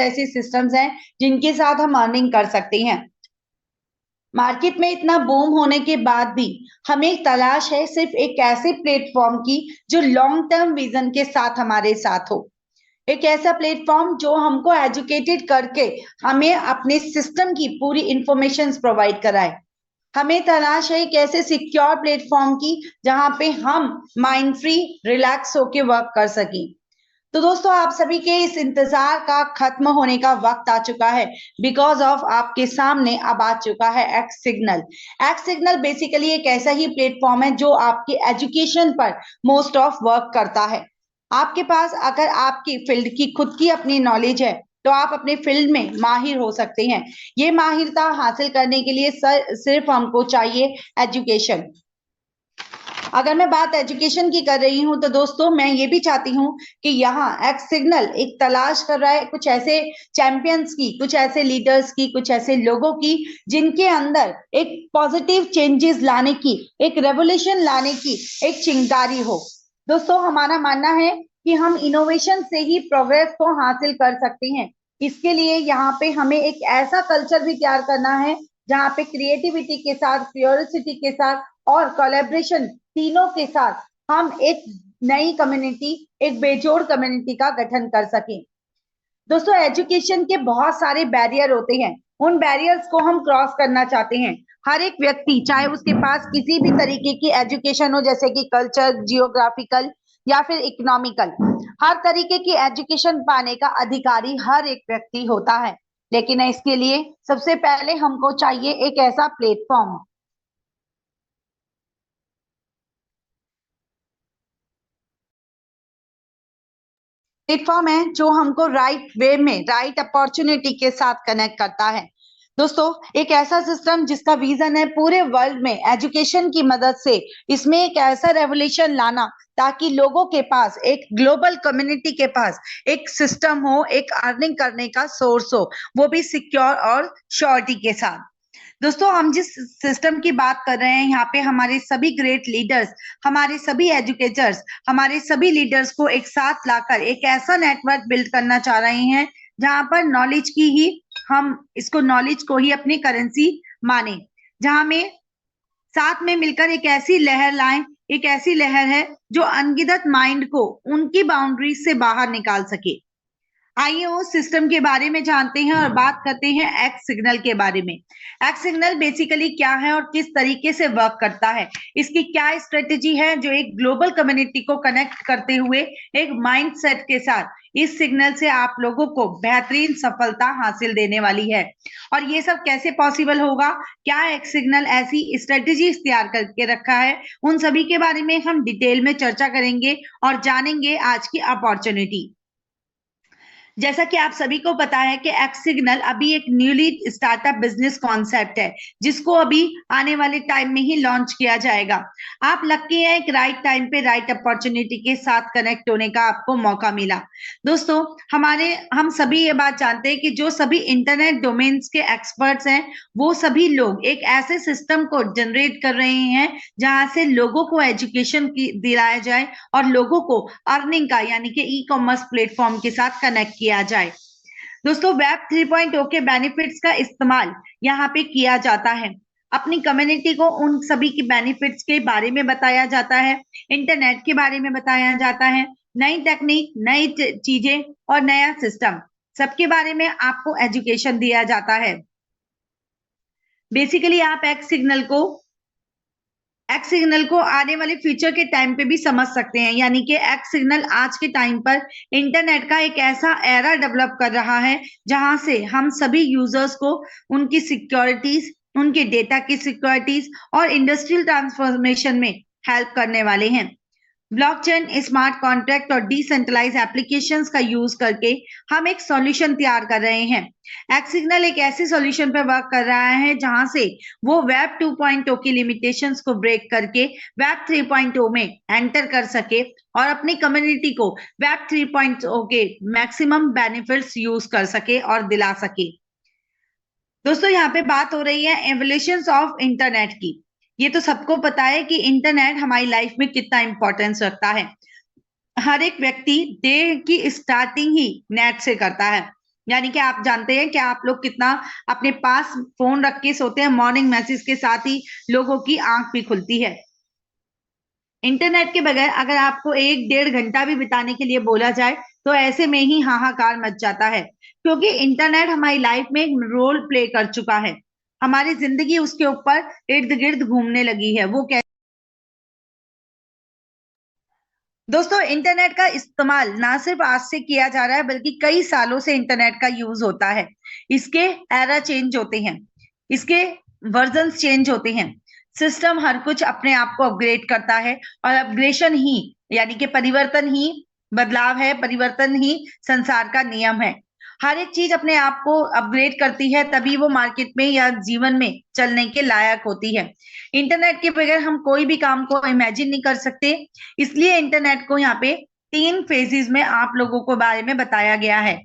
ऐसे सिस्टम्स हैं जिनके साथ हम अर्निंग कर सकते हैं। मार्केट में इतना बूम होने के बाद भी हमें तलाश है सिर्फ एक ऐसे प्लेटफॉर्म की जो लॉन्ग टर्म विजन के साथ हमारे साथ हो। एक ऐसा प्लेटफॉर्म जो हमको एजुकेटेड करके हमें अपने सिस्टम की पूरी इंफॉर्मेशन प्रोवाइड कराए। हमें तलाश है एक ऐसे सिक्योर प्लेटफॉर्म की जहां पे हम माइंड फ्री रिलैक्स होके वर्क कर सकें। तो दोस्तों, आप सभी के इस इंतजार का खत्म होने का वक्त आ चुका है, बिकॉज ऑफ आपके सामने अब आ चुका है x signal. X signal basically एक ऐसा ही प्लेटफॉर्म है जो आपके एजुकेशन पर मोस्ट ऑफ वर्क करता है। आपके पास अगर आपकी फील्ड की खुद की अपनी नॉलेज है तो आप अपने फील्ड में माहिर हो सकते हैं। ये माहिरता हासिल करने के लिए सिर्फ हमको चाहिए एजुकेशन। अगर मैं बात एजुकेशन की कर रही हूं तो दोस्तों, मैं ये भी चाहती हूं कि यहाँ एक्स सिग्नल एक तलाश कर रहा है कुछ ऐसे चैंपियंस की, कुछ ऐसे लीडर्स की, कुछ ऐसे लोगों की जिनके अंदर एक पॉजिटिव चेंजेस लाने की, एक रेवोल्यूशन लाने की एक चिंगारी हो। दोस्तों, हमारा मानना है कि हम इनोवेशन से ही प्रोग्रेस को हासिल कर सकते हैं। इसके लिए यहाँ पे हमें एक ऐसा कल्चर भी तैयार करना है जहाँ पे क्रिएटिविटी के साथ, क्यूरियोसिटी के साथ और कोलैबोरेशन तीनों के साथ हम एक नई कम्युनिटी, एक बेजोड़ कम्युनिटी का गठन कर सकें। दोस्तों, एजुकेशन के बहुत सारे बैरियर होते हैं, उन बैरियर्स को हम क्रॉस करना चाहते हैं। हर एक व्यक्ति, चाहे उसके पास किसी भी तरीके की एजुकेशन हो, जैसे कि कल्चर, जियोग्राफिकल या फिर इकोनॉमिकल, हर तरीके की एजुकेशन पाने का अधिकारी हर एक व्यक्ति होता है। लेकिन इसके लिए सबसे पहले हमको चाहिए एक ऐसा प्लेटफॉर्म है जो हमको राइट वे में, राइट अपॉर्चुनिटी के साथ कनेक्ट करता है। दोस्तों, एक ऐसा सिस्टम जिसका विजन है पूरे वर्ल्ड में एजुकेशन की मदद से इसमें एक ऐसा रेवोल्यूशन लाना ताकि लोगों के पास, एक ग्लोबल कम्युनिटी के पास एक सिस्टम हो, एक अर्निंग करने का सोर्स हो, वो भी सिक्योर और श्योरिटी के साथ। दोस्तों, हम जिस सिस्टम की बात कर रहे हैं यहाँ पे हमारे सभी ग्रेट लीडर्स, हमारे सभी एजुकेटर्स, हमारे सभी लीडर्स को एक साथ लाकर एक ऐसा नेटवर्क बिल्ड करना चाह रहे हैं जहां पर नॉलेज की ही, हम इसको नॉलेज को ही अपनी करेंसी माने, जहां में साथ में मिलकर एक ऐसी लहर लाएं, एक ऐसी लहर है जो अनगिनत माइंड को उनकी बाउंड्रीज से बाहर निकाल सके। आइए उस सिस्टम के बारे में जानते हैं और बात करते हैं एक्स सिग्नल के बारे में। एक्स सिग्नल बेसिकली क्या है और किस तरीके से वर्क करता है, इसकी क्या स्ट्रेटेजी है जो एक ग्लोबल कम्युनिटी को कनेक्ट करते हुए एक माइंडसेट के साथ इस सिग्नल से आप लोगों को बेहतरीन सफलता हासिल देने वाली है। और ये सब कैसे पॉसिबल होगा, क्या एक्स सिग्नल ऐसी स्ट्रेटेजी तैयार करके रखा है, उन सभी के बारे में हम डिटेल में चर्चा करेंगे और जानेंगे आज की अपॉर्चुनिटी। जैसा कि आप सभी को पता है कि एक्स सिग्नल अभी एक न्यूली स्टार्टअप बिजनेस कॉन्सेप्ट है जिसको अभी आने वाले टाइम में ही लॉन्च किया जाएगा। आप लकी हैं, एक राइट टाइम पे राइट अपॉर्चुनिटी के साथ कनेक्ट होने का आपको मौका मिला। दोस्तों, हम सभी ये बात जानते हैं कि जो सभी इंटरनेट डोमेन्स के एक्सपर्ट्स हैं वो सभी लोग एक ऐसे सिस्टम को जनरेट कर रहे हैं जहां से लोगों को एजुकेशन दिलाया जाए और लोगों को अर्निंग का, यानी कि ई कॉमर्स प्लेटफॉर्म के साथ कनेक्ट किया जाए। दोस्तों, वेब 3.0 के बेनिफिट्स का इस्तेमाल यहाँ पे किया जाता है। अपनी कम्युनिटी को उन सभी के बेनिफिट्स के बारे में बताया जाता है, इंटरनेट के बारे में बताया जाता है, नई टेक्निक, नई चीजें और नया सिस्टम, सबके बारे में आपको एजुकेशन दिया जाता है। बेसिकली आप एक्स सिग्नल को आने वाले फ्यूचर के टाइम पे भी समझ सकते हैं, यानी कि एक्स सिग्नल आज के टाइम पर इंटरनेट का एक ऐसा एरा डेवलप कर रहा है जहां से हम सभी यूजर्स को उनकी सिक्योरिटीज, उनके डेटा की सिक्योरिटीज और इंडस्ट्रियल ट्रांसफॉर्मेशन में हेल्प करने वाले हैं। ब्लॉकचेन, स्मार्ट कॉन्ट्रैक्ट और डिसेंट्रलाइज एप्लीकेशंस का यूज करके हम एक सॉल्यूशन तैयार कर रहे हैं। एक्स सिग्नल एक ऐसे सॉल्यूशन पर वर्क कर रहा है जहां से वो वेब 2.0 की लिमिटेशंस को ब्रेक करके वेब 3.0 में एंटर कर सके और अपनी कम्युनिटी को वेब 3.0 के मैक्सिमम बेनिफिट्स यूज कर सके और दिला सके। दोस्तों, यहाँ पे बात हो रही है एवोल्यूशंस ऑफ इंटरनेट की। ये तो सबको पता है कि इंटरनेट हमारी लाइफ में कितना इंपॉर्टेंस रखता है। हर एक व्यक्ति डे की स्टार्टिंग ही नेट से करता है। यानी कि आप जानते हैं कि आप लोग कितना अपने पास फोन रख के सोते हैं, मॉर्निंग मैसेज के साथ ही लोगों की आंख भी खुलती है। इंटरनेट के बगैर अगर आपको 1-1.5 घंटा भी बिताने के लिए बोला जाए तो ऐसे में ही हाहाकार मच जाता है, क्योंकि इंटरनेट हमारी लाइफ में एक रोल प्ले कर चुका है। हमारी जिंदगी उसके ऊपर इर्द गिर्द घूमने लगी है। वो क्या दोस्तों, इंटरनेट का इस्तेमाल ना सिर्फ आज से किया जा रहा है बल्कि कई सालों से इंटरनेट का यूज होता है। इसके एरा चेंज होते हैं, इसके वर्जन्स चेंज होते हैं, सिस्टम हर कुछ अपने आप को अपग्रेड करता है और अपग्रेडेशन ही यानी कि परिवर्तन ही बदलाव है, परिवर्तन ही संसार का नियम है। हर एक चीज अपने आप को अपग्रेड करती है, तभी वो मार्केट में या जीवन में चलने के लायक होती है। इंटरनेट के बगैर हम कोई भी काम को इमेजिन नहीं कर सकते। इसलिए इंटरनेट को यहाँ पे 3 फेजेस में आप लोगों को बारे में बताया गया है।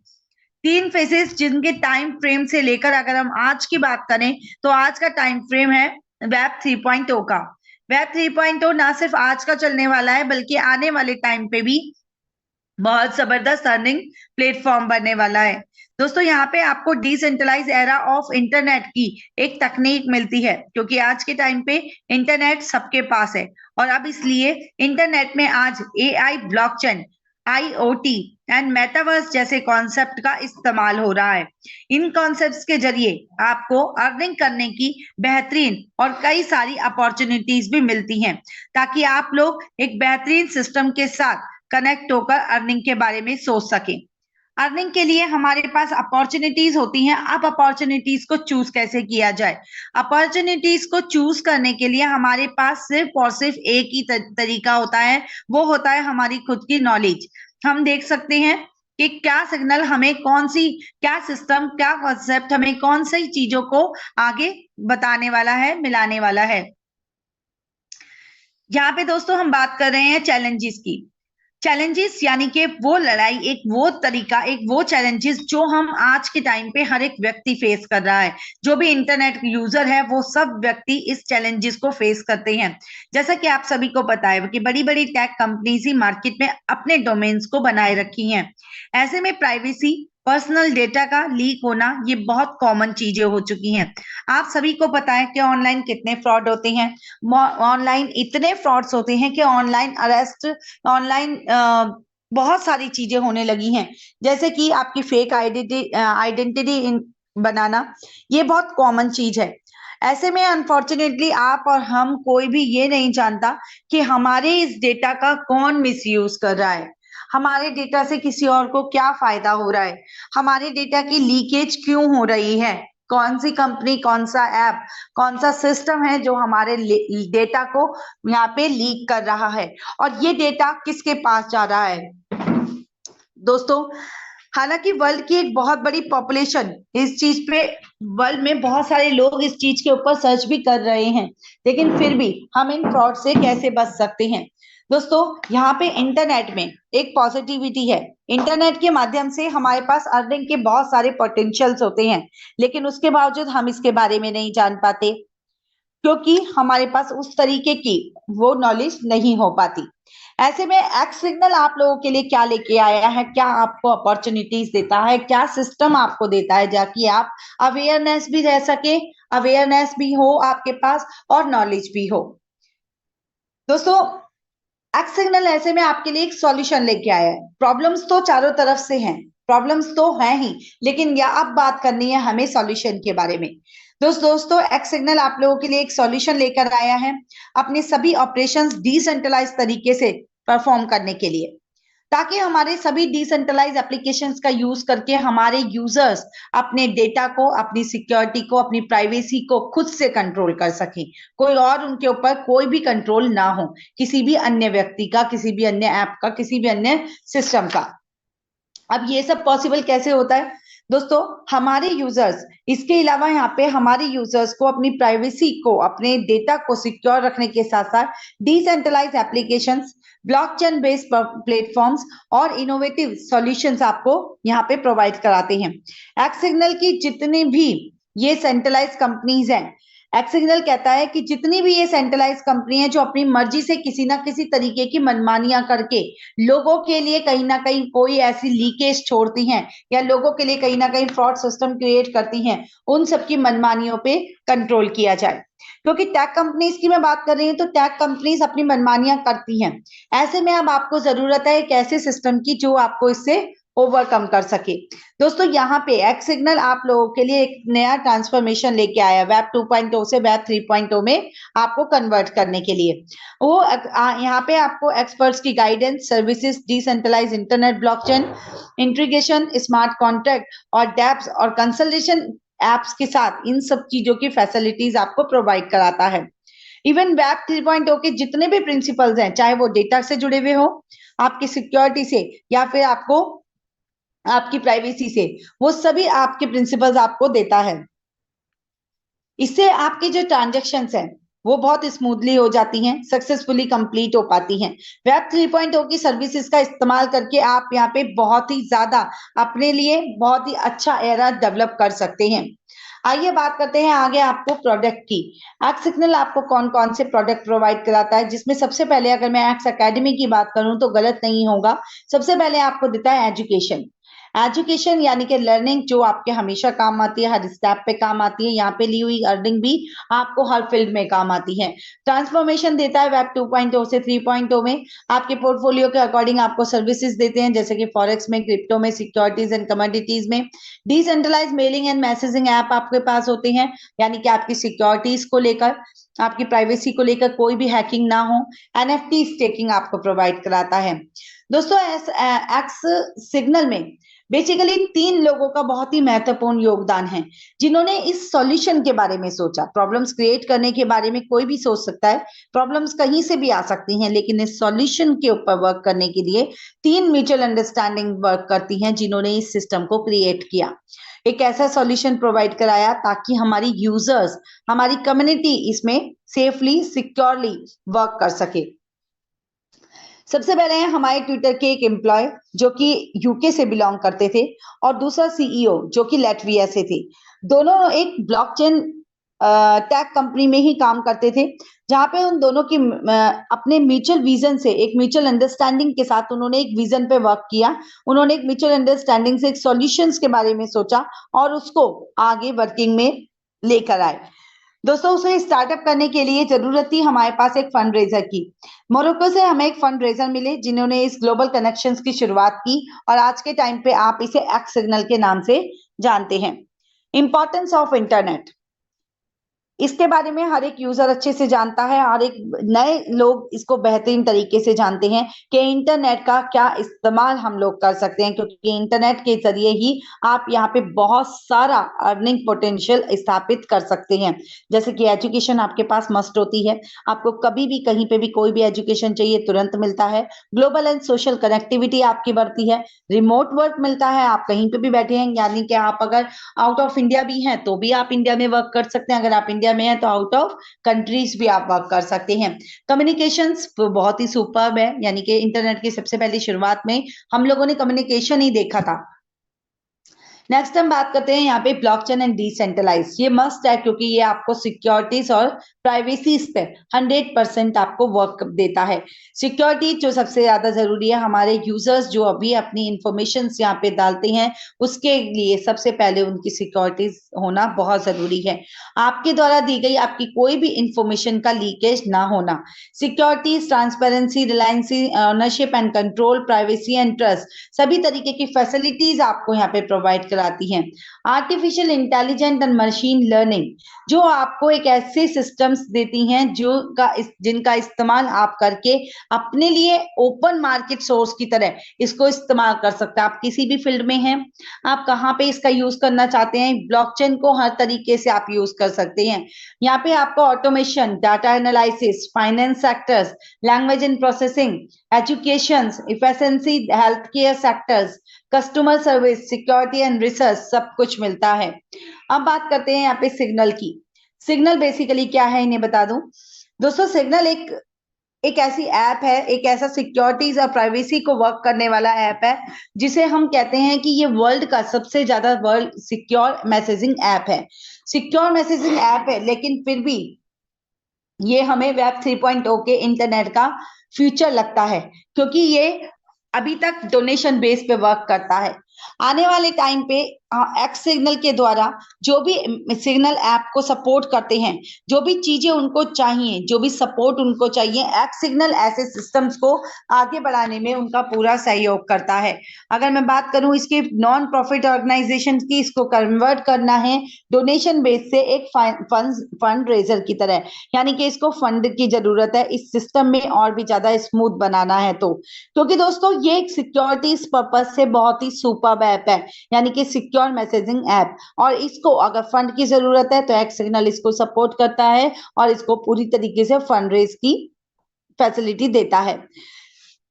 3 फेजेस जिनके टाइम फ्रेम से लेकर अगर हम आज की बात करें तो आज का टाइम फ्रेम है वेब 3.0 का। वेब 3.0 ना सिर्फ आज का चलने वाला है बल्कि आने वाले टाइम पे भी बहुत जबरदस्त अर्निंग प्लेटफॉर्म बनने वाला है। दोस्तों, यहाँ पे आपको डिसेंट्रलाइज एरा ऑफ इंटरनेट की एक तकनीक मिलती है, क्योंकि आज के टाइम पे इंटरनेट सबके पास है और अब इसलिए इंटरनेट में आज AI, blockchain, IoT and metaverse जैसे कॉन्सेप्ट का इस्तेमाल हो रहा है। इन कॉन्सेप्ट्स के जरिए आपको अर्निंग करने की बेहतरीन और कई सारी अपॉर्चुनिटीज भी मिलती हैं, ताकि आप लोग एक बेहतरीन सिस्टम के साथ कनेक्ट होकर अर्निंग के बारे में सोच सकें। अर्निंग के लिए हमारे पास अपॉर्चुनिटीज होती हैं। अब अपॉर्चुनिटीज को चूज कैसे किया जाए? अपॉर्चुनिटीज को चूज करने के लिए हमारे पास सिर्फ और सिर्फ एक ही तरीका होता है, वो होता है हमारी खुद की नॉलेज। हम देख सकते हैं कि क्या सिग्नल हमें कौन सी, क्या सिस्टम, क्या कॉन्सेप्ट हमें कौन सी चीजों को आगे बताने वाला है, मिलाने वाला है। यहाँ पे दोस्तों हम बात कर रहे हैं चैलेंजेस की। चैलेंजेस यानी कि वो लड़ाई, एक वो तरीका, एक वो चैलेंजेस जो हम आज के टाइम पे हर एक व्यक्ति फेस कर रहा है। जो भी इंटरनेट यूजर है वो सब व्यक्ति इस चैलेंजेस को फेस करते हैं। जैसा कि आप सभी को पता है कि बड़ी बड़ी टेक कंपनीज ही मार्केट में अपने डोमेन्स को बनाए रखी हैं। ऐसे में प्राइवेसी, पर्सनल डेटा का लीक होना ये बहुत कॉमन चीजें हो चुकी हैं। आप सभी को पता है कि ऑनलाइन कितने फ्रॉड होते हैं। ऑनलाइन इतने फ्रॉड्स होते हैं कि ऑनलाइन अरेस्ट, ऑनलाइन बहुत सारी चीजें होने लगी हैं। जैसे कि आपकी फेक आइडेंटिटी बनाना, ये बहुत कॉमन चीज है। ऐसे में अनफॉर्चुनेटली आप और हम कोई भी ये नहीं जानता कि हमारे इस डेटा का कौन मिसयूज कर रहा है, हमारे डेटा से किसी और को क्या फायदा हो रहा है, हमारे डेटा की लीकेज क्यों हो रही है, कौन सी कंपनी, कौन सा ऐप, कौन सा सिस्टम है जो हमारे डेटा को यहाँ पे लीक कर रहा है और ये डेटा किसके पास जा रहा है। दोस्तों, हालांकि वर्ल्ड की एक बहुत बड़ी पॉपुलेशन इस चीज पे, वर्ल्ड में बहुत सारे लोग इस चीज के ऊपर सर्च भी कर रहे हैं, लेकिन फिर भी हम इन फ्रॉड से कैसे बच सकते हैं? दोस्तों, यहाँ पे इंटरनेट में एक पॉजिटिविटी है। इंटरनेट के माध्यम से हमारे पास अर्निंग के बहुत सारे पोटेंशियल्स होते हैं, लेकिन उसके बावजूद हम इसके बारे में नहीं जान पाते, क्योंकि हमारे पास उस तरीके की वो नॉलेज नहीं हो पाती। ऐसे में एक्स सिग्नल आप लोगों के लिए क्या लेके आया है, क्या आपको अपॉर्चुनिटीज देता है, क्या सिस्टम आपको देता है, जाकि आप अवेयरनेस भी रह सके, अवेयरनेस भी हो आपके पास और नॉलेज भी हो। दोस्तों, एक्स सिग्नल ऐसे में आपके लिए एक सॉल्यूशन लेके आया है। प्रॉब्लम्स तो चारों तरफ से हैं, प्रॉब्लम्स तो हैं ही, लेकिन यह अब बात करनी है हमें सॉल्यूशन के बारे में। दोस्तों, एक्स सिग्नल आप लोगों के लिए एक सॉल्यूशन लेकर आया है अपने सभी ऑपरेशंस डिसेंट्रलाइज तरीके से परफॉर्म करने के लिए, ताकि हमारे सभी डिसेंट्रलाइज एप्लीकेशंस का यूज करके हमारे यूजर्स अपने डेटा को, अपनी सिक्योरिटी को, अपनी प्राइवेसी को खुद से कंट्रोल कर सकें। कोई और उनके ऊपर कोई भी कंट्रोल ना हो, किसी भी अन्य व्यक्ति का, किसी भी अन्य ऐप का, किसी भी अन्य सिस्टम का। अब ये सब पॉसिबल कैसे होता है? दोस्तों, हमारे यूजर्स, इसके अलावा यहाँ पे हमारे यूजर्स को अपनी प्राइवेसी को, अपने डेटा को सिक्योर रखने के साथ साथ decentralise applications, blockchain based platforms और इनोवेटिव सॉल्यूशंस आपको यहाँ पे प्रोवाइड कराते हैं। एक्स सिग्नल की जितनी भी ये सेंट्रलाइज कंपनीज हैं, एक्स सिग्नल कहता है कि जितनी भी ये सेंट्रलाइज कंपनी है जो अपनी मर्जी से किसी ना किसी तरीके की मनमानियां करके लोगों के लिए कहीं ना कहीं कोई ऐसी लीकेज छोड़ती हैं या लोगों के लिए कहीं ना कहीं फ्रॉड सिस्टम क्रिएट करती हैं, उन सबकी मनमानियों पे कंट्रोल किया जाए। क्योंकि टेक कंपनीज की मैं बात कर रही हूँ तो टेक कंपनीज अपनी मनमानियां करती हैं। ऐसे में अब आपको जरूरत है एक ऐसे सिस्टम की जो आपको इससे ओवरकम कर सके। दोस्तों यहाँ पे एक्स सिग्नल आप लोगों के लिए एक नया ट्रांसफॉर्मेशन लेके आया वेब 2.0 से वेब 3.0 में आपको कन्वर्ट करने के लिए। वो यहाँ पे आपको एक्सपर्ट्स की guidance, services, decentralise internet, blockchain integration, smart contract और डेप्स और कंसल्टेशन एप्स के साथ इन सब चीजों की फैसिलिटीज आपको प्रोवाइड कराता है। इवन वेब 3.0 के जितने भी प्रिंसिपल्स हैं, चाहे वो डेटा से जुड़े हुए हो, आपकी सिक्योरिटी से या फिर आपको आपकी प्राइवेसी से, वो सभी आपके प्रिंसिपल्स आपको देता है। इससे आपकी जो ट्रांजैक्शंस हैं वो बहुत स्मूथली हो जाती हैं, सक्सेसफुली कंप्लीट हो पाती हैं। वेब 3.0 की सर्विसेज का इस्तेमाल करके आप यहाँ पे बहुत ही ज्यादा अपने लिए बहुत ही अच्छा एरा डेवलप कर सकते हैं। आइए बात करते हैं आगे आपको प्रोडक्ट की। एक्स सिग्नल आपको कौन कौन से प्रोडक्ट प्रोवाइड कराता है, जिसमें सबसे पहले अगर मैं एक्स एकेडमी की बात करूं तो गलत नहीं होगा। सबसे पहले आपको देता है एजुकेशन। एजुकेशन यानी कि लर्निंग जो आपके हमेशा काम आती है, हर स्टेप पे काम आती है। यहाँ पे ली हुई अर्निंग भी आपको हर फील्ड में काम आती है। ट्रांसफॉर्मेशन देता है वेब 2.0 से 3.0 में। आपके पोर्टफोलियो के अकॉर्डिंग आपको सर्विसेज देते हैं, जैसे कि फॉरेक्स में, क्रिप्टो में, सिक्योरिटीज एंड कमोडिटीज में। Decentralise mailing and messaging app आपके पास होते हैं, यानी कि आपकी सिक्योरिटीज को लेकर, आपकी प्राइवेसी को लेकर कोई भी हैकिंग ना हो। एनएफटी स्टेकिंग आपको प्रोवाइड कराता है। दोस्तों एक्स सिग्नल में बेसिकली 3 लोगों का बहुत ही महत्वपूर्ण योगदान है, जिन्होंने इस सॉल्यूशन के बारे में सोचा। प्रॉब्लम्स क्रिएट करने के बारे में कोई भी सोच सकता है, प्रॉब्लम्स कहीं से भी आ सकती हैं, लेकिन इस सॉल्यूशन के ऊपर वर्क करने के लिए 3 म्यूचुअल अंडरस्टैंडिंग वर्क करती हैं, जिन्होंने इस सिस्टम को क्रिएट किया, एक ऐसा सॉल्यूशन प्रोवाइड कराया ताकि हमारी यूजर्स, हमारी कम्युनिटी इसमें सेफली, सिक्योरली वर्क कर सके। सबसे पहले हैं हमारे ट्विटर के एक एम्प्लॉय जो कि यूके से बिलोंग करते थे, और दूसरा सीईओ जो कि लैटविया से थे। दोनों एक ब्लॉकचेन टेक कंपनी में ही काम करते थे, जहां पे उन दोनों की अपने म्यूचुअल विजन से, एक म्यूचुअल अंडरस्टैंडिंग के साथ उन्होंने एक विजन पे वर्क किया। उन्होंने एक म्यूचुअल अंडरस्टैंडिंग से एक सॉल्यूशंस के बारे में सोचा और उसको आगे वर्किंग में लेकर आए। दोस्तों उसे स्टार्टअप करने के लिए जरूरत थी हमारे पास एक फंड रेजर की। मोरक्को से हमें एक फंड रेजर मिले जिन्होंने इस ग्लोबल कनेक्शंस की शुरुआत की, और आज के टाइम पे आप इसे एक्स सिग्नल के नाम से जानते हैं। इंपॉर्टेंस ऑफ इंटरनेट, इसके बारे में हर एक यूजर अच्छे से जानता है, और एक नए लोग इसको बेहतरीन तरीके से जानते हैं कि इंटरनेट का क्या इस्तेमाल हम लोग कर सकते हैं, क्योंकि इंटरनेट के जरिए ही आप यहाँ पे बहुत सारा अर्निंग पोटेंशियल स्थापित कर सकते हैं। जैसे कि एजुकेशन आपके पास मस्ट होती है, आपको कभी भी कहीं पे भी कोई भी एजुकेशन चाहिए तुरंत मिलता है। ग्लोबल एंड सोशल कनेक्टिविटी आपकी बढ़ती है। रिमोट वर्क मिलता है, आप कहीं पे भी बैठे हैं, यानी कि आप अगर आउट ऑफ इंडिया भी हैं तो भी आप इंडिया में वर्क कर सकते हैं, अगर आप इंडिया में है तो आउट ऑफ कंट्रीज भी आप वर्क कर सकते हैं। कम्युनिकेशंस बहुत ही सुपर्ब है, यानी कि इंटरनेट की सबसे पहली शुरुआत में हम लोगों ने कम्युनिकेशन ही देखा था। नेक्स्ट हम बात करते हैं यहाँ पे ब्लॉकचेन एंड डिसेंट्रलाइज। ये मस्ट है क्योंकि ये आपको सिक्योरिटीज और प्राइवेसीज पे 100% आपको वर्क देता है। सिक्योरिटी जो सबसे ज्यादा जरूरी है, हमारे यूजर्स जो अभी अपनी इंफॉर्मेशन यहाँ पे डालते हैं उसके लिए सबसे पहले उनकी सिक्योरिटीज होना बहुत जरूरी है। आपके द्वारा दी गई आपकी कोई भी इंफॉर्मेशन का लीकेज ना होना। Securities, transparency, reliancy, ownership and control, privacy and trust, सभी तरीके की फैसिलिटीज आपको यहाँ पे प्रोवाइड कराती हैं। Artificial intelligence and machine learning जो आपको एक ऐसे सिस्टम्स देती हैं जिनका इस्तेमाल आप करके अपने लिए ओपन मार्केट सोर्स की तरह इसको इस्तेमाल कर सकते हैं। आप किसी भी फील्ड में हैं, आप कहाँ पे इसका यूज करना चाहते हैं, ब्लॉकचेन को हर तरीके से आप यूज कर सकते हैं। यहाँ पे आपको automation, data analysis, finance sectors, language and processing, education, efficiency, health care sectors, customer service, security and research, सब कुछ मिलता है। अब बात करते हैं यहाँ पे सिग्नल की। सिग्नल बेसिकली क्या है इन्हें बता दूं। दोस्तों सिग्नल एक ऐसी ऐप है, एक ऐसा सिक्योरिटीज और प्राइवेसी को वर्क करने वाला ऐप है, जिसे हम कहते हैं कि ये वर्ल्ड का सबसे ज्यादा वर्ल्ड सिक्योर मैसेजिंग ऐप है। सिक्योर मैसेजिंग ऐप है, लेकिन फिर भी ये हमें वेब 3.0 के इंटरनेट का फ्यूचर लगता है, क्योंकि ये अभी तक डोनेशन बेस पे वर्क करता है। आने वाले टाइम पे एक्स सिग्नल के द्वारा जो भी सिग्नल ऐप को सपोर्ट करते हैं, जो भी चीजें उनको चाहिए, जो भी सपोर्ट उनको चाहिए, एक्स सिग्नल ऐसे सिस्टम्स को आगे बढ़ाने में उनका पूरा सहयोग करता है। अगर मैं बात करूं इसके नॉन प्रॉफिट ऑर्गेनाइजेशन की, इसको कन्वर्ट करना है डोनेशन बेस से एक फंड रेजर की तरह, यानी कि इसको फंड की जरूरत है इस सिस्टम में और भी ज्यादा स्मूथ बनाना है। तो क्योंकि दोस्तों ये एक सिक्योरिटीज पर्पज से बहुत ही सुपर्ब ऐप है, यानी कि सिक्योर मैसेजिंग ऐप, और इसको अगर फंड की जरूरत है तो एक्स सिग्नल इसको सपोर्ट करता है और इसको पूरी तरीके से फंड रेज की फैसिलिटी देता है।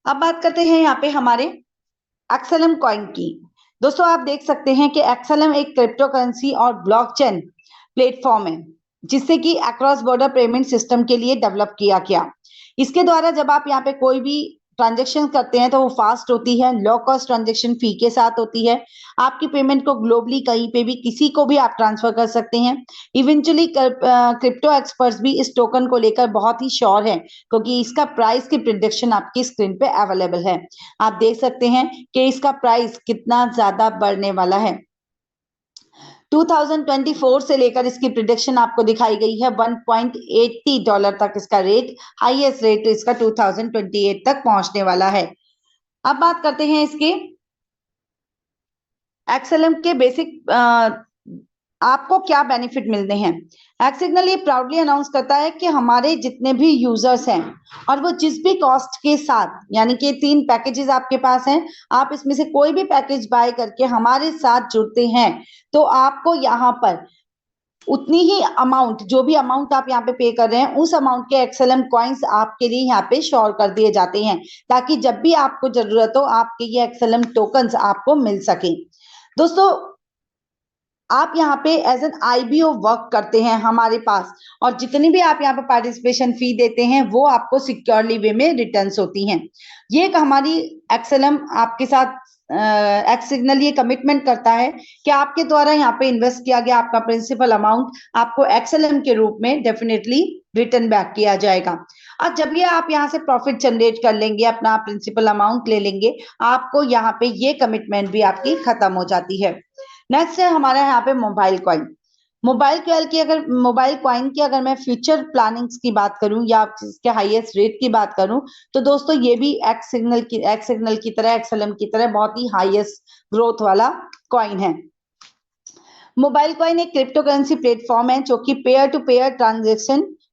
अब बात करते हैं यहाँ पे हमारे एक्सएलएम कॉइन की। दोस्तों आप देख सकते हैं कि एक्सएलएम एक क्रिप्टो करेंसी और ब्लॉकचेन प्लेटफॉर्म है, जिससे कि अक्रॉस बॉर्डर पेमेंट सिस्टम के लिए डेवलप किया गया। इसके द्वारा जब आप यहाँ पे कोई भी ट्रांजेक्शन करते हैं तो वो फास्ट होती है, लो कॉस्ट ट्रांजेक्शन फी के साथ होती है। आपकी पेमेंट को ग्लोबली कहीं पे भी किसी को भी आप ट्रांसफर कर सकते हैं। इवेंचुअली क्रिप्टो एक्सपर्ट्स भी इस टोकन को लेकर बहुत ही श्योर हैं, क्योंकि इसका प्राइस की प्रिडिक्शन आपकी स्क्रीन पे अवेलेबल है। आप देख सकते हैं कि इसका प्राइस कितना ज्यादा बढ़ने वाला है। 2024 से लेकर इसकी प्रिडिक्शन आपको दिखाई गई है $1.80 तक इसका रेट, हाईएस्ट रेट इसका 2028 तक पहुंचने वाला है। अब बात करते हैं इसके एक्सएलएम के बेसिक आपको क्या बेनिफिट मिलते हैं। एक्स सिग्नल ये प्राउडली अनाउंस करता है कि हमारे जितने भी यूजर्स हैं और वो जिस भी कॉस्ट के साथ, यानी कि 3 पैकेजेस आपके पास हैं, आप इसमें से कोई भी पैकेज बाय करके हमारे साथ जुड़ते हैं तो आपको यहाँ पर उतनी ही अमाउंट, जो भी अमाउंट आप यहाँ पे पे कर रहे हैं, उस अमाउंट के एक्सएलएम कॉइन्स आपके लिए यहाँ पे श्योर कर दिए जाते हैं, ताकि जब भी आपको जरूरत हो आपके ये एक्सएलएम टोकन्स आपको मिल सके। दोस्तों आप यहाँ पे एज एन आईबीओ वर्क करते हैं हमारे पास, और जितनी भी आप यहाँ पे पार्टिसिपेशन फी देते हैं वो आपको सिक्योरली वे में रिटर्न्स होती हैं। ये एक हमारी एक्सएलएम आपके साथ एक्स सिग्नल ये कमिटमेंट करता है कि आपके द्वारा यहाँ पे इन्वेस्ट किया गया आपका प्रिंसिपल अमाउंट आपको एक्सएलएम के रूप में डेफिनेटली रिटर्न बैक किया जाएगा। और जब ये आप यहाँ से प्रॉफिट जनरेट कर लेंगे, अपना प्रिंसिपल अमाउंट ले लेंगे, आपको यहाँ पे ये कमिटमेंट भी आपकी खत्म हो जाती है। नेक्स्ट है हमारा यहाँ पे मोबाइल कॉइन। मोबाइल कॉइन की अगर मैं फ्यूचर प्लानिंग्स की बात करूं या इसके हाईएस्ट रेट की बात करूं, तो दोस्तों ये भी एक्स सिग्नल की तरह, एक्सएलएम की तरह बहुत ही हाईएस्ट ग्रोथ वाला कॉइन है। मोबाइल कॉइन एक क्रिप्टो करेंसी प्लेटफॉर्म है जो कि पेयर टू पेयर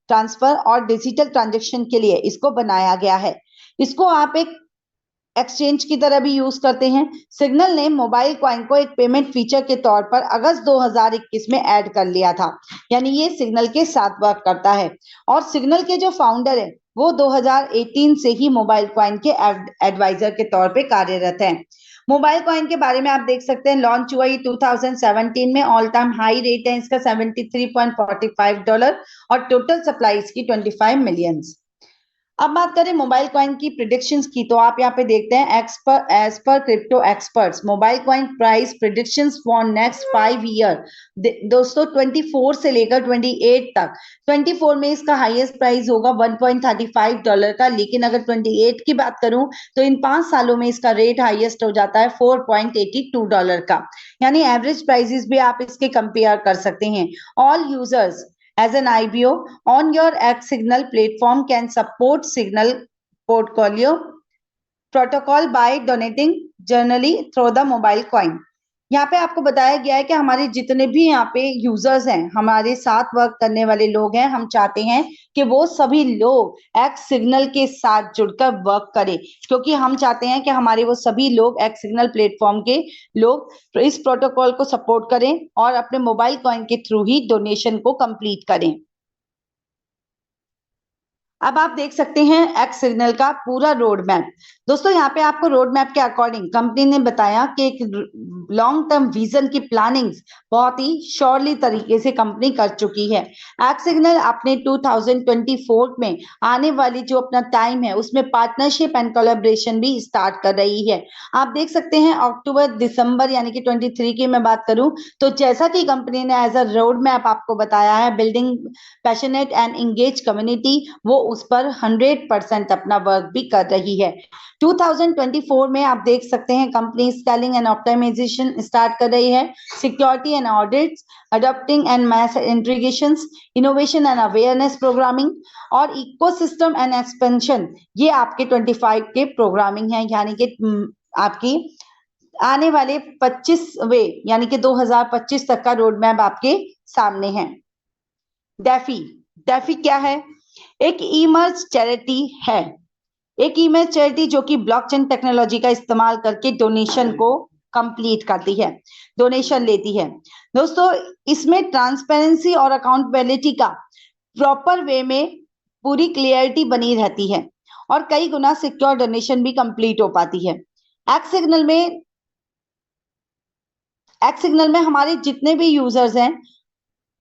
ट्रांसफर और डिजिटल ट्रांजेक्शन के लिए इसको बनाया गया है। इसको आप एक एक्सचेंज की तरह भी यूज करते हैं। सिग्नल ने मोबाइल कॉइन को एक पेमेंट फीचर के तौर पर अगस्त 2021 में ऐड कर लिया था, यानी ये सिग्नल के साथ वर्क करता है। और सिग्नल के जो फाउंडर है वो 2018 से ही मोबाइल कॉइन के एडवाइजर के तौर पे कार्यरत हैं। मोबाइल कॉइन के बारे में आप देख सकते हैं, लॉन्च हुआ ये 2017 में, ऑल टाइम हाई रेट है इसका $73.45 और टोटल सप्लाई इसकी 25 मिलियंस। अब बात करें मोबाइल कॉइन की प्रिडिक्शंस की, तो आप यहाँ पे देखते हैं as per crypto experts mobile coin price predictions for next 5 year. दोस्तों 24 से लेकर 28 तक, 24 में इसका हाईएस्ट प्राइस होगा $1.35 का, लेकिन अगर 28 की बात करूं तो इन 5 सालों में इसका रेट हाईएस्ट हो जाता है $4.82 का, यानी एवरेज प्राइसेस भी आप इसके कंपेयर कर सकते हैं। All users as an IBO on your X Signal platform can support Signal portfolio protocol by donating generally through the mobile coin। यहाँ पे आपको बताया गया है कि हमारे जितने भी यहाँ पे यूजर्स हैं, हमारे साथ वर्क करने वाले लोग हैं, हम चाहते हैं कि वो सभी लोग एक्स सिग्नल के साथ जुड़कर वर्क करें, क्योंकि हम चाहते हैं कि हमारे वो सभी लोग एक्स सिग्नल प्लेटफॉर्म के लोग इस प्रोटोकॉल को सपोर्ट करें और अपने मोबाइल कॉइन के थ्रू ही डोनेशन को कंप्लीट करें। अब आप देख सकते हैं एक्स सिग्नल का पूरा रोड मैप। दोस्तों यहाँ पे आपको रोड मैप के अकॉर्डिंग कंपनी ने बताया कि एक लॉन्ग टर्म विजन की प्लानिंग्स बहुत ही श्योरली तरीके से कंपनी कर चुकी है। एक्सिग्नल अपने 2024 में आने वाली जो अपना टाइम है उसमें पार्टनरशिप एंड कोलैबोरेशन भी स्टार्ट कर रही है। आप देख सकते हैं अक्टूबर दिसंबर यानी कि 23 की मैं बात करूं तो जैसा कि कंपनी ने एज अ रोड मैप आपको बताया है building passionate and engage community, वो उस पर 100% अपना वर्क भी कर रही है। 2024 में आप देख सकते हैं company scaling and optimisation start कर रही है, security and audits, adopting and mass integrations, innovation and awareness programming और इकोसिस्टम एंड एक्सपेंशन, ये आपके 25 के प्रोग्रामिंग है। यानी कि आपकी आने वाले 25वें यानी कि 2025 तक का रोड मैप आपके सामने है। डेफी, डेफी क्या है? एक ईमर्ज चैरिटी है, एक ईमेल चैरिटी जो कि ब्लॉकचेन टेक्नोलॉजी का इस्तेमाल करके डोनेशन को कंप्लीट करती है, डोनेशन लेती है। दोस्तों इसमें ट्रांसपेरेंसी और अकाउंटेबिलिटी का प्रॉपर वे में पूरी क्लियरिटी बनी रहती है और कई गुना सिक्योर डोनेशन भी कंप्लीट हो पाती है। एक्सिग्नल में हमारे जितने भी यूजर्स हैं,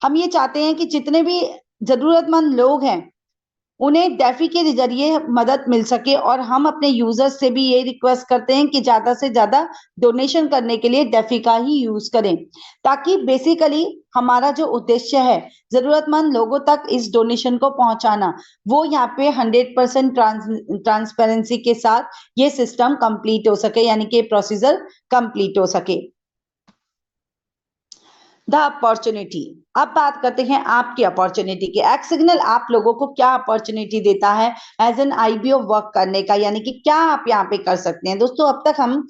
हम ये चाहते हैं कि जितने भी जरूरतमंद लोग हैं उन्हें डेफी के जरिए मदद मिल सके और हम अपने यूजर्स से भी ये रिक्वेस्ट करते हैं कि ज्यादा से ज्यादा डोनेशन करने के लिए डेफी का ही यूज करें, ताकि बेसिकली हमारा जो उद्देश्य है जरूरतमंद लोगों तक इस डोनेशन को पहुंचाना, वो यहाँ पे 100% ट्रांसपेरेंसी के साथ ये सिस्टम कंप्लीट हो सके, यानी कि प्रोसीजर कंप्लीट हो सके। द अपॉर्चुनिटी, अब बात करते हैं आपकी अपॉर्चुनिटी की। एक्सिग्नल आप लोगों को क्या अपॉर्चुनिटी देता है एज एन आईबीओ वर्क करने का, यानी कि क्या आप यहाँ पे कर सकते हैं। दोस्तों अब तक हम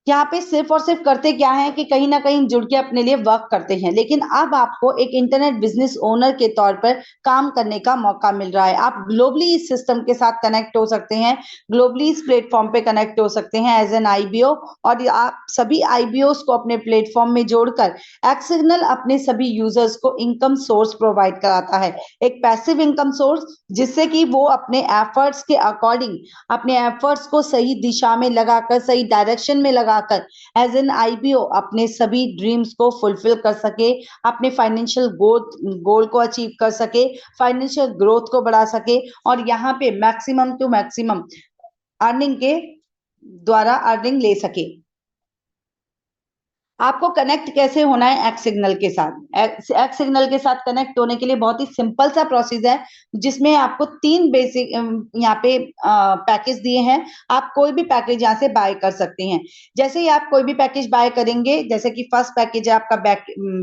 यहाँ पे सिर्फ और सिर्फ करते क्या है कि कहीं ना कहीं जुड़ के अपने लिए वर्क करते हैं, लेकिन अब आपको एक इंटरनेट बिजनेस ओनर के तौर पर काम करने का मौका मिल रहा है। आप ग्लोबली इस सिस्टम के साथ कनेक्ट हो सकते हैं, ग्लोबली इस प्लेटफॉर्म पे कनेक्ट हो सकते हैं एज एन आईबीओ, और आप सभी आईबीओस को अपने प्लेटफॉर्म में जोड़कर एक्सिग्नल अपने सभी यूजर्स को इनकम सोर्स प्रोवाइड कराता है, एक पैसिव इनकम सोर्स, जिससे कि वो अपने एफर्ट्स के अकॉर्डिंग अपने एफर्ट्स को सही दिशा में लगाकर, सही डायरेक्शन में लगाकर एज एन आईबीओ अपने सभी ड्रीम्स को फुलफिल कर सके, अपने फाइनेंशियल गोल को अचीव कर सके, फाइनेंशियल ग्रोथ को बढ़ा सके और यहाँ पे मैक्सिमम टू मैक्सिमम अर्निंग के द्वारा अर्निंग ले सके। आपको कनेक्ट कैसे होना है एक्सिग्नल के साथ? एक्सिग्नल के साथ कनेक्ट होने के लिए बहुत ही सिंपल सा प्रोसेस है, जिसमें आपको 3 बेसिक यहाँ पे पैकेज दिए हैं। आप कोई भी पैकेज यहाँ से बाय कर सकते हैं। जैसे ही आप कोई भी पैकेज बाय करेंगे, जैसे कि फर्स्ट पैकेज है आपका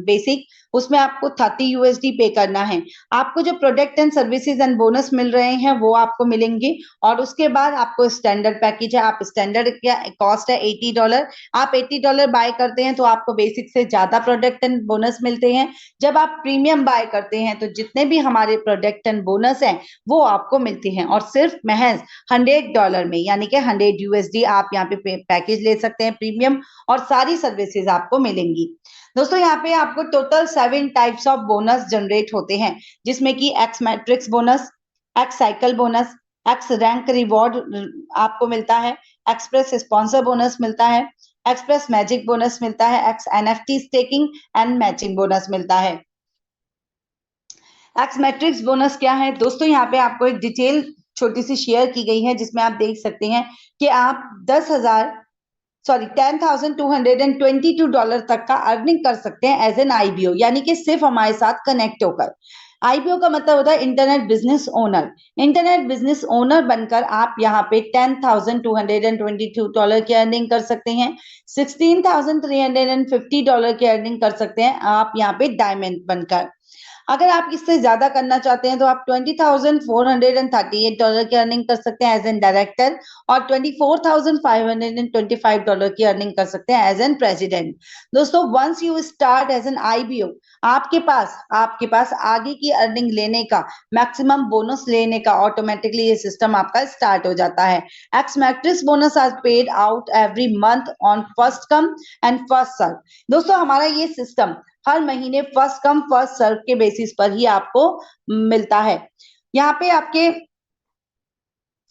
बेसिक, उसमें आपको 30 यूएसडी पे करना है। आपको जो product and services and bonus मिल रहे हैं वो आपको मिलेंगे, और उसके बाद आपको स्टैंडर्ड पैकेज है। आप स्टैंडर्ड क्या कॉस्ट है $80, आप $80 बाय करते हैं तो आपको बेसिक से ज्यादा प्रोडक्ट एंड बोनस मिलते हैं। जब आप प्रीमियम बाय करते हैं तो जितने भी हमारे प्रोडक्ट एंड बोनस हैं वो आपको मिलते हैं, और सिर्फ महज $100 में, यानी कि 100 यूएसडी आप यहाँ पे पैकेज ले सकते हैं प्रीमियम, और सारी सर्विसेज आपको मिलेंगी। दोस्तों यहाँ पे आपको total 7 types of bonus generate होते हैं, जिसमें कि x matrix bonus, x cycle bonus, x rank reward आपको मिलता है, एक्सप्रेस स्पॉन्सर बोनस मिलता है, एक्सप्रेस मैजिक बोनस मिलता है, X NFT staking and matching bonus मिलता है। एक्स मैट्रिक्स बोनस क्या है दोस्तों? यहाँ पे आपको एक डिटेल छोटी सी शेयर की गई है, जिसमें आप देख सकते हैं कि आप $10,222 तक का अर्निंग कर सकते हैं एज एन आईबीओ, यानी कि सिर्फ हमारे साथ कनेक्ट होकर। आईबीओ का मतलब होता है internet business owner. Internet business owner बनकर आप यहाँ पे $10,222 की अर्निंग कर सकते हैं, $16,350 की अर्निंग कर सकते हैं आप यहाँ पे डायमंड बनकर। अगर आप इससे ज्यादा करना चाहते हैं तो आप $20,438 की अर्निंग कर सकते हैं एज एन डायरेक्टर, और $24,525 की अर्निंग कर सकते हैं एज एन प्रेसिडेंट। दोस्तों once you start as an IBO, आपके पास आगे की अर्निंग लेने का, मैक्सिमम बोनस लेने का ऑटोमेटिकली ये सिस्टम आपका स्टार्ट हो जाता है। X matrix bonus are paid out every month on first come and first serve. दोस्तों हमारा ये सिस्टम हर महीने फर्स्ट कम फर्स्ट सर्व के बेसिस पर ही आपको मिलता है। यहाँ पे आपके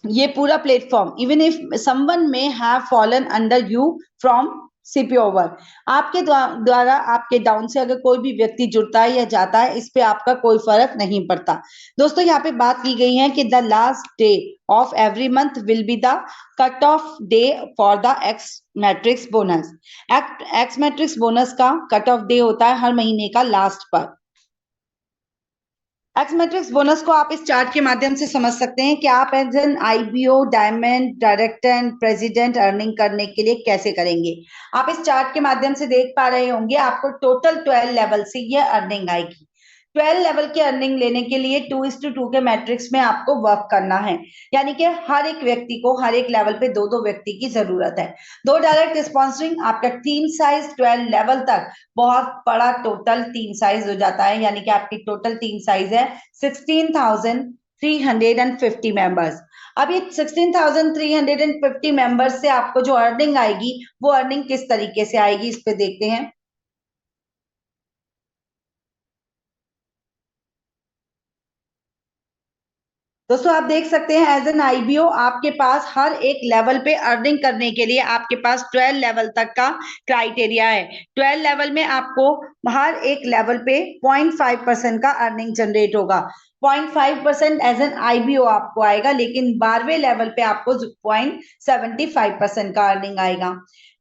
ये पूरा platform, even if someone may have fallen under you from CP over, आपके द्वारा आपके डाउन से अगर कोई भी व्यक्ति जुड़ता है या जाता है, इस पे आपका कोई फर्क नहीं पड़ता। दोस्तों यहाँ पे बात की गई है कि the last day of every month will be the cut off day for the x matrix bonus. X matrix bonus का कट ऑफ डे होता है हर महीने का लास्ट पर। एक्स मैट्रिक्स बोनस को आप इस चार्ट के माध्यम से समझ सकते हैं कि आप as an IBO diamond director and president earning करने के लिए कैसे करेंगे। आप इस चार्ट के माध्यम से देख पा रहे होंगे, आपको टोटल 12 लेवल से ये अर्निंग आएगी। 12 लेवल की अर्निंग लेने के लिए 2:2 के मैट्रिक्स में आपको वर्क करना है, यानी कि हर एक व्यक्ति को हर एक लेवल पे दो दो व्यक्ति की जरूरत है। दो डायरेक्ट स्पॉन्सरिंग, आपका टीम साइज 12 लेवल तक बहुत बड़ा टोटल टीम साइज हो जाता है, यानी कि आपकी टोटल टीम साइज है 16,350 मेंबर्स। अब ये 16,350 मेंबर्स से आपको जो अर्निंग आएगी वो अर्निंग किस तरीके से आएगी, इस पे देखते हैं। दोस्तों आप देख सकते हैं एज एन आईबीओ आपके पास हर एक लेवल पे अर्निंग करने के लिए आपके पास 12 लेवल तक का क्राइटेरिया है। 12 लेवल में आपको हर एक लेवल पे 0.5% का अर्निंग जनरेट होगा। 0.5% एज एन आईबीओ आपको आएगा, लेकिन 12वें लेवल पे आपको 0.75% का अर्निंग आएगा।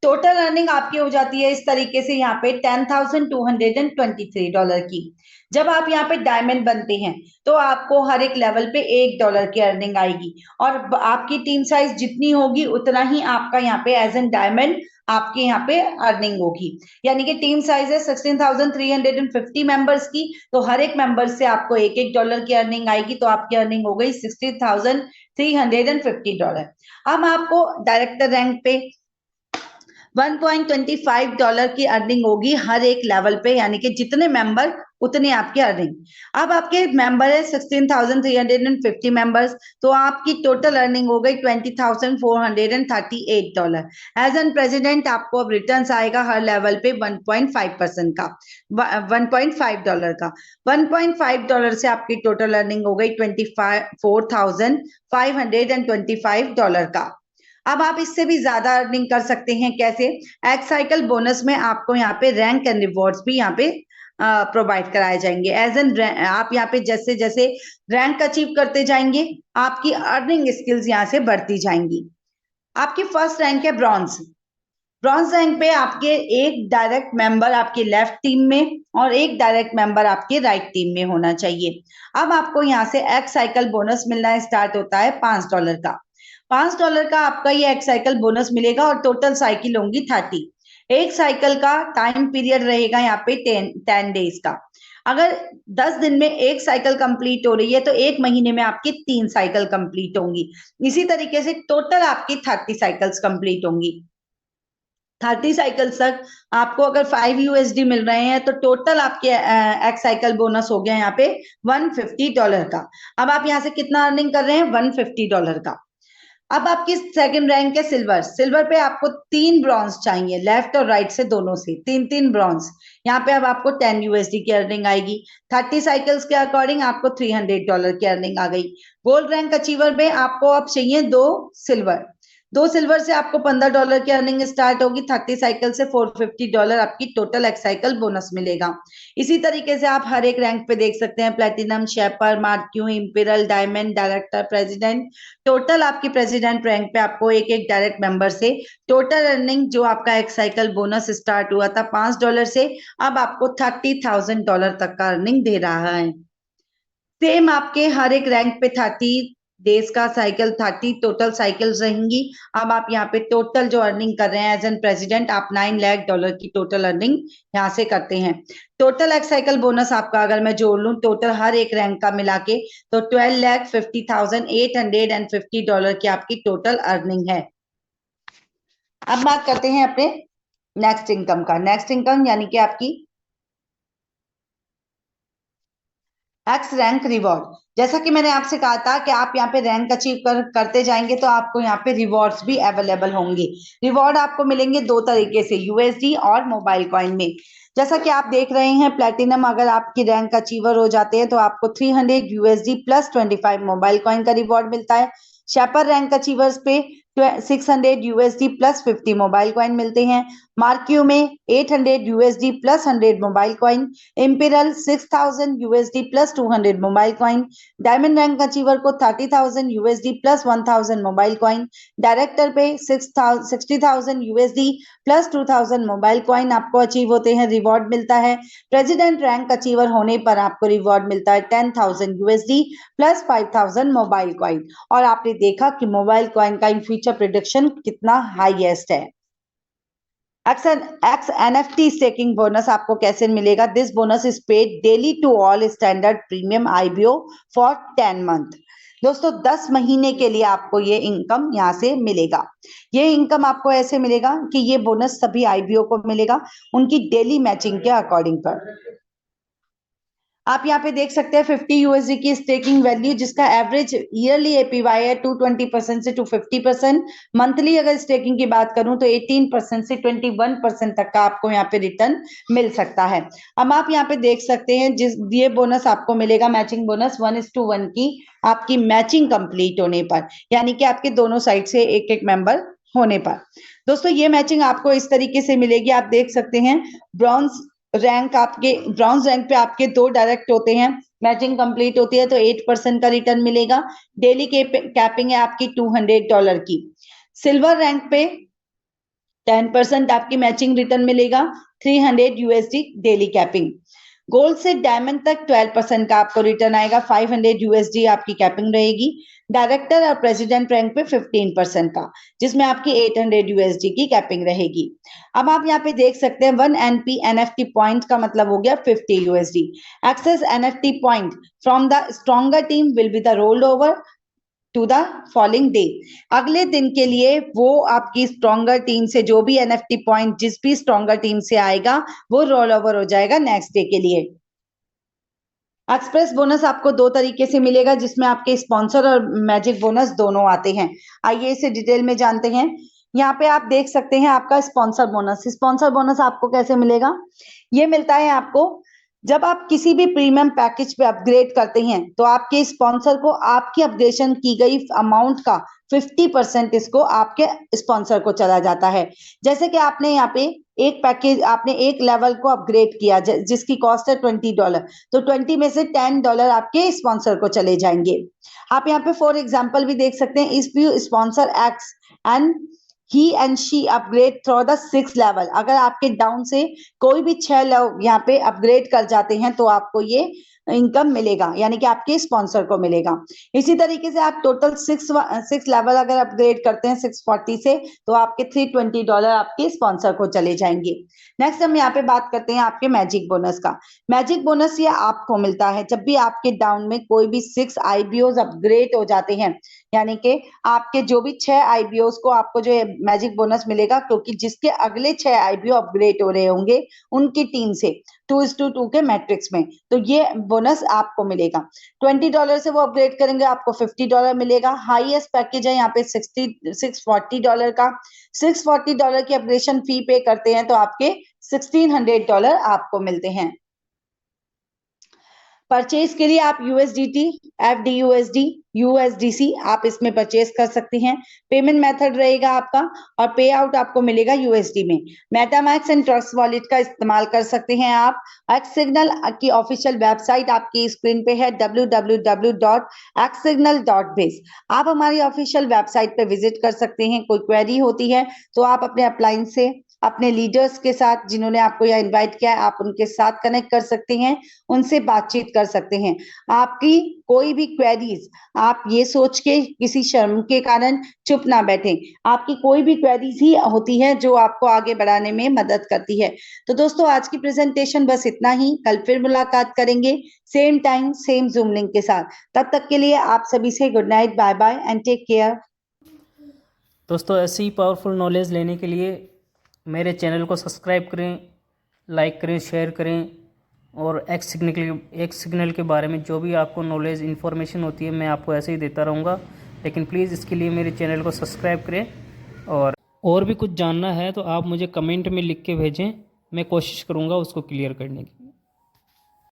टोटल अर्निंग आपकी हो जाती है इस तरीके से यहाँ पे $10,223 की। जब आप यहाँ पे डायमंड बनते हैं तो आपको हर एक लेवल पे $1 की अर्निंग आएगी, और आपकी टीम साइज जितनी होगी उतना ही आपका यहाँ पे एज एन डायमंड आपके यहाँ पे अर्निंग होगी। यानी कि टीम साइज है 16,350 मेंबर्स की, तो हर एक मेंबर से आपको $1 की अर्निंग आएगी, तो आपकी अर्निंग हो गई $60,350। अब आपको डायरेक्टर रैंक पे $1.25 की अर्निंग होगी हर एक लेवल पे, यानी कि जितने मेंबर उतने आपकी अर्निंग। अब आपके मेंबर है 16,350 मेंबर्स, तो आपकी टोटल अर्निंग हो गई $20,438। एज एन प्रेसिडेंट आपको अब रिटर्न्स आएगा हर लेवल पे 1.5% का, $1.5 का। $1.5 से आपकी टोटल अर्निंग हो गई $24,525 का। अब आप इससे भी ज्यादा अर्निंग कर सकते हैं, कैसे? एक्स साइकिल बोनस में आपको यहाँ पे रैंक एंड रिवॉर्ड्स भी यहाँ पे प्रोवाइड कराए जाएंगे। एज एन आप यहाँ पे जैसे जैसे रैंक अचीव करते जाएंगे आपकी अर्निंग स्किल्स यहाँ से बढ़ती जाएंगी। आपकी फर्स्ट रैंक है ब्रॉन्ज। ब्रॉन्ज रैंक पे आपके एक डायरेक्ट मेंबर आपके लेफ्ट टीम में और एक डायरेक्ट मेंबर आपके राइट टीम में होना चाहिए। अब आपको यहाँ से एक्स साइकिल बोनस मिलना स्टार्ट होता है $5 का। $5 का आपका ये एक्स साइकिल बोनस मिलेगा, और टोटल साइकिल होंगी 30। एक साइकिल का टाइम पीरियड रहेगा यहाँ पे 10 डेज का। अगर 10 दिन में एक साइकिल कंप्लीट हो रही है तो एक महीने में आपकी 3 साइकिल कंप्लीट होंगी। इसी तरीके से टोटल आपकी 30 साइकिल्स कंप्लीट होंगी। 30 साइकिल्स तक आपको अगर $5 मिल रहे हैं तो टोटल आपके एक्स साइकिल बोनस हो गया यहाँ पे $150 का। अब आप यहाँ से कितना अर्निंग कर रहे हैं? $150 का। अब आपकी सेकंड रैंक है सिल्वर। सिल्वर पे आपको 3 ब्रॉन्ज चाहिए, लेफ्ट और राइट से दोनों से 3-3 ब्रॉन्ज। यहाँ पे अब आपको $10 की अर्निंग आएगी। 30 साइकिल्स के अकॉर्डिंग आपको $300 की अर्निंग आ गई। गोल्ड रैंक अचीवर में आपको अब चाहिए 2 सिल्वर। 2 सिल्वर से आपको $15 की अर्निंग स्टार्ट होगी। 30 साइकिल से $450 आपकी टोटल एक्स साइकिल बोनस मिलेगा। इसी तरीके से आप हर एक रैंक पे देख सकते हैं, platinum, shaper, marquee, imperial, diamond, director, president. Total आपकी प्रेसिडेंट रैंक पे आपको एक एक डायरेक्ट मेंबर से टोटल अर्निंग जो आपका एक्स साइकिल बोनस स्टार्ट हुआ था $5 से, अब आपको $30,000 तक का अर्निंग दे रहा है। सेम आपके हर एक रैंक पे 30 डेज का साइकिल, 30 टोटल साइकिल्स रहेंगी। अब आप यहाँ पे टोटल जो अर्निंग कर रहे हैं एज एन प्रेसिडेंट, आप $9 लाख की टोटल अर्निंग यहाँ से करते हैं। टोटल एक्स साइकिल बोनस आपका अगर मैं जोड़ लूं टोटल हर एक रैंक का मिला के, तो $12,50,850 की आपकी टोटल अर्निंग है। अब बात करते हैं अपने नेक्स्ट इनकम का। नेक्स्ट इनकम यानी कि आपकी एक्स रैंक रिवॉर्ड। जैसा कि मैंने आपसे कहा था कि आप यहाँ पे रैंक अचीव करते जाएंगे तो आपको यहाँ पे रिवॉर्ड्स भी अवेलेबल होंगे। रिवॉर्ड आपको मिलेंगे 2 तरीके से, यूएसडी और मोबाइल कॉइन में। जैसा कि आप देख रहे हैं, प्लेटिनम अगर आपकी रैंक अचीवर हो जाते हैं तो आपको $300 प्लस 25 मोबाइल कॉइन का रिवॉर्ड मिलता है। शेपर रैंक अचीवर्स पे 600 यूएसडी प्लस 50 मोबाइल कॉइन मिलते हैं। मार्क्यू में 800 USD plus 100 mobile coin. Imperial 6000 USD plus 200 mobile coin. Diamond rank achiever को 30,000 USD plus 1000 mobile coin. Director पे 60,000 यूएसडी प्लस 2000 मोबाइल कॉइन आपको अचीव होते हैं, रिवॉर्ड मिलता है। प्रेसिडेंट रैंक अचीवर होने पर आपको रिवॉर्ड मिलता है 10,000 यूएसडी प्लस 5000 मोबाइल कॉइन। और आपने देखा कि मोबाइल कॉइन का इन फ्यूचर प्रिडिक्शन कितना हाईएस्ट है। एक्स एनएफटी स्टेकिंग बोनस आपको कैसे मिलेगा? This bonus is paid daily to all standard premium IBO for 10 month. दोस्तों 10 महीने के लिए आपको ये इनकम यहाँ से मिलेगा। ये इनकम आपको ऐसे मिलेगा कि ये बोनस सभी आईबीओ को मिलेगा उनकी डेली मैचिंग के अकॉर्डिंग पर। आप यहाँ पे देख सकते हैं 50 यूएसडी की स्टेकिंग वैल्यू, जिसका एवरेज ईयरली एपीवाई है 220% से 250%। मंथली अगर स्टेकिंग की बात करूं तो 18% से 21% तक का आपको यहाँ पे रिटर्न मिल सकता है। अब आप यहाँ पे देख सकते हैं जिस ये बोनस आपको मिलेगा मैचिंग बोनस 1:1 की आपकी मैचिंग कंप्लीट होने पर, यानी कि आपके दोनों साइड से एक एक मेंबर होने पर। दोस्तों ये मैचिंग आपको इस तरीके से मिलेगी। आप देख सकते हैं ब्रॉन्ज रैंक पे आपके 2 डायरेक्ट होते हैं, मैचिंग कंप्लीट होती है तो 8% का रिटर्न मिलेगा। डेली कैपिंग है आपकी $200 की। सिल्वर रैंक पे 10% आपकी मैचिंग रिटर्न मिलेगा, 300 यूएसडी डेली कैपिंग। गोल्ड से डायमंड तक 12% का आपको रिटर्न आएगा, 500 यूएसडी आपकी कैपिंग रहेगी। डायरेक्टर और प्रेसिडेंट रैंक पे 15% का, जिसमें आपकी 800 यूएसडी की कैपिंग रहेगी। अब आप यहाँ पे देख सकते हैं 1 एनपी एनएफटी पॉइंट का मतलब हो गया 50 USD. Excess NFT point from the stronger team will be the rolled over to the following day. अगले दिन के लिए वो आपकी स्ट्रॉन्गर टीम से जो भी एनएफटी पॉइंट जिस भी स्ट्रॉन्गर टीम से आएगा वो रोल ओवर हो जाएगा नेक्स्ट डे के लिए। एक्सप्रेस बोनस आपको 2 तरीके से मिलेगा, जिसमें आपके स्पॉन्सर और मैजिक बोनस दोनों आते हैं। आइए इसे डिटेल में जानते हैं। यहाँ पे आप देख सकते हैं आपका स्पॉन्सर बोनस। स्पॉन्सर बोनस आपको कैसे मिलेगा? ये मिलता है आपको जब आप किसी भी प्रीमियम पैकेज पे अपग्रेड करते हैं तो आपके स्पॉन्सर को आपकी अपग्रेडेशन की गई अमाउंट का 50% इसको आपके स्पॉन्सर को चला जाता है। जैसे कि आपने यहाँ पे एक पैकेज, आपने एक लेवल को अपग्रेड किया जिसकी कॉस्ट है $20, तो 20 में से $10 आपके स्पॉन्सर को चले जाएंगे। आप यहाँ पे फॉर एग्जाम्पल भी देख सकते हैं, if you sponsor x and he and she upgrade through the 6th level, अगर आपके डाउन से कोई भी 6 लोग यहाँ पे अपग्रेड कर जाते हैं तो आपको ये इनकम मिलेगा, यानी कि आपके स्पॉन्सर को मिलेगा। इसी तरीके से आप टोटल 6 लेवल अगर अपग्रेड करते हैं 640 से तो आपके $320 आपके स्पॉन्सर को चले जाएंगे। नेक्स्ट हम यहाँ पे बात करते हैं आपके मैजिक बोनस का। मैजिक बोनस ये आपको मिलता है जब भी आपके डाउन में कोई भी 6 आईबीओज अपग्रेड हो जाते हैं, यानी कि आपके जो भी 6 आईबीओज को आपको जो मैजिक बोनस मिलेगा, क्योंकि जिसके अगले 6 आईबीओ अपग्रेड हो रहे होंगे उनकी टीम से 2:2 के मैट्रिक्स में, तो ये बोनस आपको मिलेगा। $20 से वो अपग्रेड करेंगे आपको $50 मिलेगा। हाईएस्ट पैकेज है यहाँ पे $640 का। $640 की अपग्रेडेशन फी पे करते हैं तो आपके $1600 आपको मिलते हैं। परचेज के लिए आप यूएसडीटी, एफडीयूएसडी, यूएसडीसी आप इसमें परचेज कर सकते हैं। पेमेंट मेथड रहेगा आपका और पे आउट आपको मिलेगा यूएसडी में। मेटामैक्स एंड ट्रस्ट वॉलेट का इस्तेमाल कर सकते हैं आप। एक्सिग्नल की ऑफिशियल वेबसाइट आपकी स्क्रीन पे है www.xsignal.biz। आप हमारी ऑफिशियल वेबसाइट पे विजिट कर सकते हैं। कोई क्वेरी होती है तो आप अपने अपलाइन से अपने लीडर्स के साथ जिन्होंने आपको यहाँ इनवाइट किया है आप उनके साथ कनेक्ट कर सकते हैं, उनसे बातचीत कर सकते हैं। आपकी कोई भी क्वेरीज आप ये सोच के किसी शर्म के कारण चुप ना बैठें, आपकी कोई भी क्वेरीज ही होती है जो आपको आगे बढ़ाने में मदद करती है। तो दोस्तों आज की प्रेजेंटेशन बस इतना ही। कल फिर मुलाकात करेंगे same time same Zoom link के साथ। तब तक के लिए आप सभी से good night, bye bye and take care. दोस्तों ऐसी ही पावरफुल नॉलेज लेने के लिए मेरे चैनल को सब्सक्राइब करें, लाइक करें, शेयर करें और एक्स सिग्नल के बारे में जो भी आपको नॉलेज इन्फॉर्मेशन होती है मैं आपको ऐसे ही देता रहूँगा। लेकिन प्लीज़ इसके लिए मेरे चैनल को सब्सक्राइब करें और भी कुछ जानना है तो आप मुझे कमेंट में लिख के भेजें, मैं कोशिश करूँगा उसको क्लियर करने की।